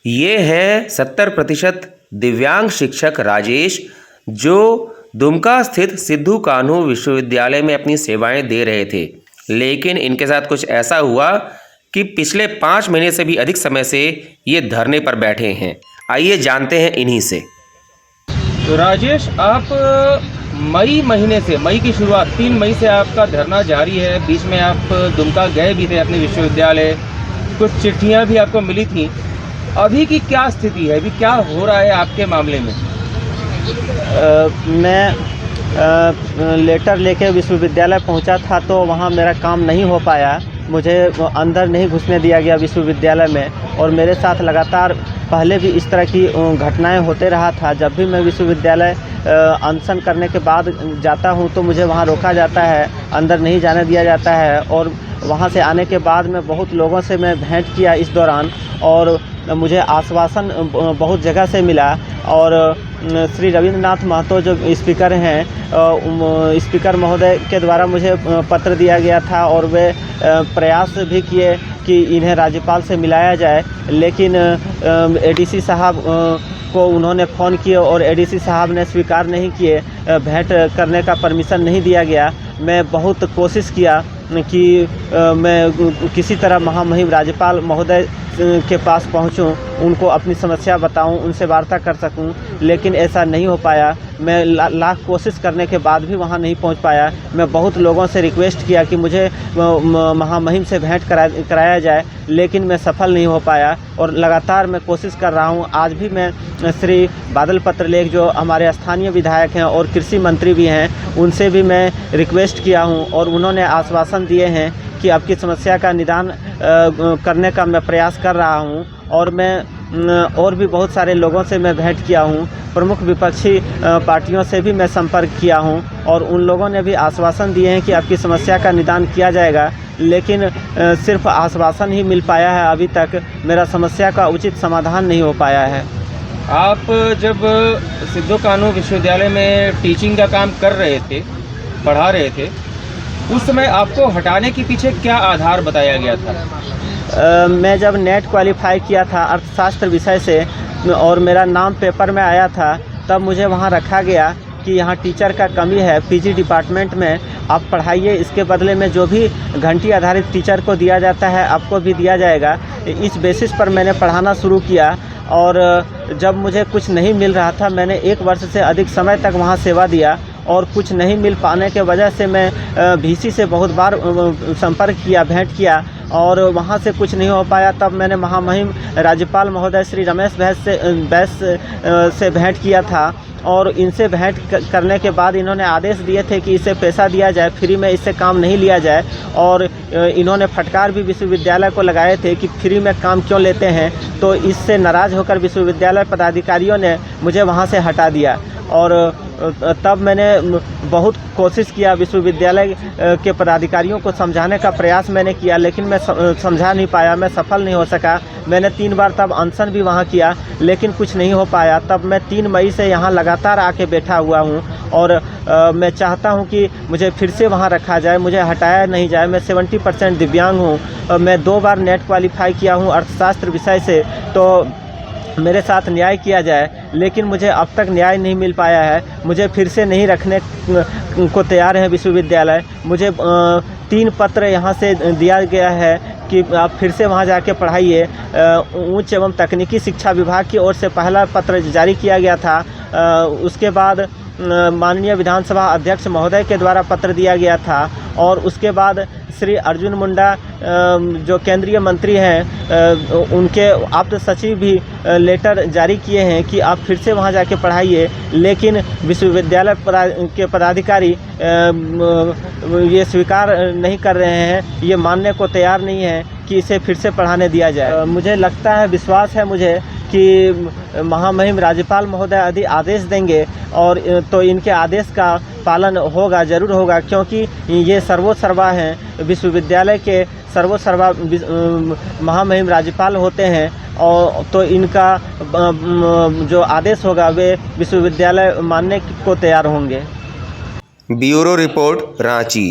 ये हैं 70% दिव्यांग शिक्षक राजेश, जो दुमका स्थित सिद्धू कान्हू विश्वविद्यालय में अपनी सेवाएं दे रहे थे। लेकिन इनके साथ कुछ ऐसा हुआ कि पिछले 5 महीने से भी अधिक समय से ये धरने पर बैठे हैं। आइए जानते हैं इन्हीं से। तो राजेश, आप मई की शुरुआत 3 मई से आपका धरना जारी है। बीच में आप दुमका गए भी थे अपने विश्वविद्यालय, कुछ चिट्ठियां भी आपको मिली थी। अभी की क्या स्थिति है, अभी क्या हो रहा है आपके मामले में? मैं लेटर लेके विश्वविद्यालय पहुंचा था, तो वहां मेरा काम नहीं हो पाया। मुझे अंदर नहीं घुसने दिया गया विश्वविद्यालय में, और मेरे साथ लगातार पहले भी इस तरह की घटनाएं होते रहा था। जब भी मैं विश्वविद्यालय अनशन करने के बाद जाता हूं तो मुझे वहां रोका जाता है, अंदर नहीं जाने दिया जाता है। और वहां से आने के बाद में बहुत लोगों से मैं भेंट किया इस दौरान, और मुझे आश्वासन बहुत जगह से मिला। और श्री रविंद्रनाथ महतो जो स्पीकर हैं, स्पीकर महोदय के द्वारा मुझे पत्र दिया गया था, और वे प्रयास भी किए कि इन्हें राज्यपाल से मिलाया जाए। लेकिन एडीसी साहब को उन्होंने फ़ोन किए और एडीसी साहब ने स्वीकार नहीं किए, भेंट करने का परमिशन नहीं दिया गया। मैं बहुत कोशिश किया कि मैं किसी तरह महामहिम राज्यपाल महोदय के पास पहुंचूं, उनको अपनी समस्या बताऊं, उनसे वार्ता कर सकूं, लेकिन ऐसा नहीं हो पाया। मैं लाख कोशिश करने के बाद भी वहां नहीं पहुंच पाया। मैं बहुत लोगों से रिक्वेस्ट किया कि मुझे महामहिम से भेंट कराया जाए, लेकिन मैं सफल नहीं हो पाया, और लगातार मैं कोशिश कर रहा हूं। आज भी मैं श्री बादल पत्रलेख जो हमारे स्थानीय विधायक हैं और कृषि मंत्री भी हैं, उनसे भी मैं रिक्वेस्ट किया हूं, और उन्होंने आश्वासन दिए हैं कि आपकी समस्या का निदान करने का मैं प्रयास कर रहा हूं। और मैं और भी बहुत सारे लोगों से मैं भेंट किया हूं, प्रमुख विपक्षी पार्टियों से भी मैं संपर्क किया हूं, और उन लोगों ने भी आश्वासन दिए हैं कि आपकी समस्या का निदान किया जाएगा। लेकिन सिर्फ आश्वासन ही मिल पाया है, अभी तक मेरा समस्या का उचित समाधान नहीं हो पाया है। आप जब सिद्धू कान्हू विश्वविद्यालय में टीचिंग का काम कर रहे थे, पढ़ा रहे थे, उस समय आपको हटाने के पीछे क्या आधार बताया गया था? मैं जब नेट क्वालिफाई किया था अर्थशास्त्र विषय से, और मेरा नाम पेपर में आया था, तब मुझे वहां रखा गया कि यहाँ टीचर का कमी है, पीजी डिपार्टमेंट में आप पढ़ाइए, इसके बदले में जो भी घंटी आधारित टीचर को दिया जाता है आपको भी दिया जाएगा। इस बेसिस पर मैंने पढ़ाना शुरू किया, और जब मुझे कुछ नहीं मिल रहा था, मैंने 1 वर्ष से अधिक समय तक वहाँ सेवा दिया, और कुछ नहीं मिल पाने के वजह से मैं वीसी से बहुत बार संपर्क किया, भेंट किया, और वहाँ से कुछ नहीं हो पाया। तब मैंने महामहिम राज्यपाल महोदय श्री रमेश बैस से भेंट किया था, और इनसे भेंट करने के बाद इन्होंने आदेश दिए थे कि इसे पैसा दिया जाए, फ्री में इससे काम नहीं लिया जाए। और इन्होंने फटकार भी विश्वविद्यालय को लगाए थे कि फ्री में काम क्यों लेते हैं। तो इससे नाराज़ होकर विश्वविद्यालय पदाधिकारियों ने मुझे वहाँ से हटा दिया। और तब मैंने बहुत कोशिश किया, विश्वविद्यालय के पदाधिकारियों को समझाने का प्रयास मैंने किया, लेकिन मैं समझा नहीं पाया, मैं सफल नहीं हो सका। मैंने 3 बार तब अनशन भी वहाँ किया, लेकिन कुछ नहीं हो पाया। तब मैं 3 मई से यहाँ लगातार आके बैठा हुआ हूँ, और मैं चाहता हूँ कि मुझे फिर से वहाँ रखा जाए, मुझे हटाया नहीं जाए। मैं 70% दिव्यांग हूँ, मैं 2 बार नेट क्वालिफाई किया हूँ अर्थशास्त्र विषय से, तो मेरे साथ न्याय किया जाए, लेकिन मुझे अब तक न्याय नहीं मिल पाया है। मुझे फिर से नहीं रखने को तैयार है विश्वविद्यालय। मुझे 3 पत्र यहाँ से दिया गया है कि आप फिर से वहाँ जाके पढ़ाइए। उच्च एवं तकनीकी शिक्षा विभाग की ओर से पहला पत्र जारी किया गया था, उसके बाद माननीय विधानसभा अध्यक्ष महोदय के द्वारा पत्र दिया गया था, और उसके बाद श्री अर्जुन मुंडा जो केंद्रीय मंत्री हैं, उनके आप्त सचिव भी लेटर जारी किए हैं कि आप फिर से वहां जाके पढ़ाइए। लेकिन विश्वविद्यालय के पदाधिकारी ये स्वीकार नहीं कर रहे हैं, ये मानने को तैयार नहीं है कि इसे फिर से पढ़ाने दिया जाए। मुझे लगता है, विश्वास है मुझे कि महामहिम राज्यपाल महोदय यदि आदेश देंगे, और तो इनके आदेश का पालन होगा, ज़रूर होगा, क्योंकि ये सर्वोसर्वा हैं, विश्वविद्यालय के सर्वोसर्वा महामहिम राज्यपाल होते हैं, और तो इनका जो आदेश होगा वे विश्वविद्यालय मानने को तैयार होंगे। Bureau report, Ranchi.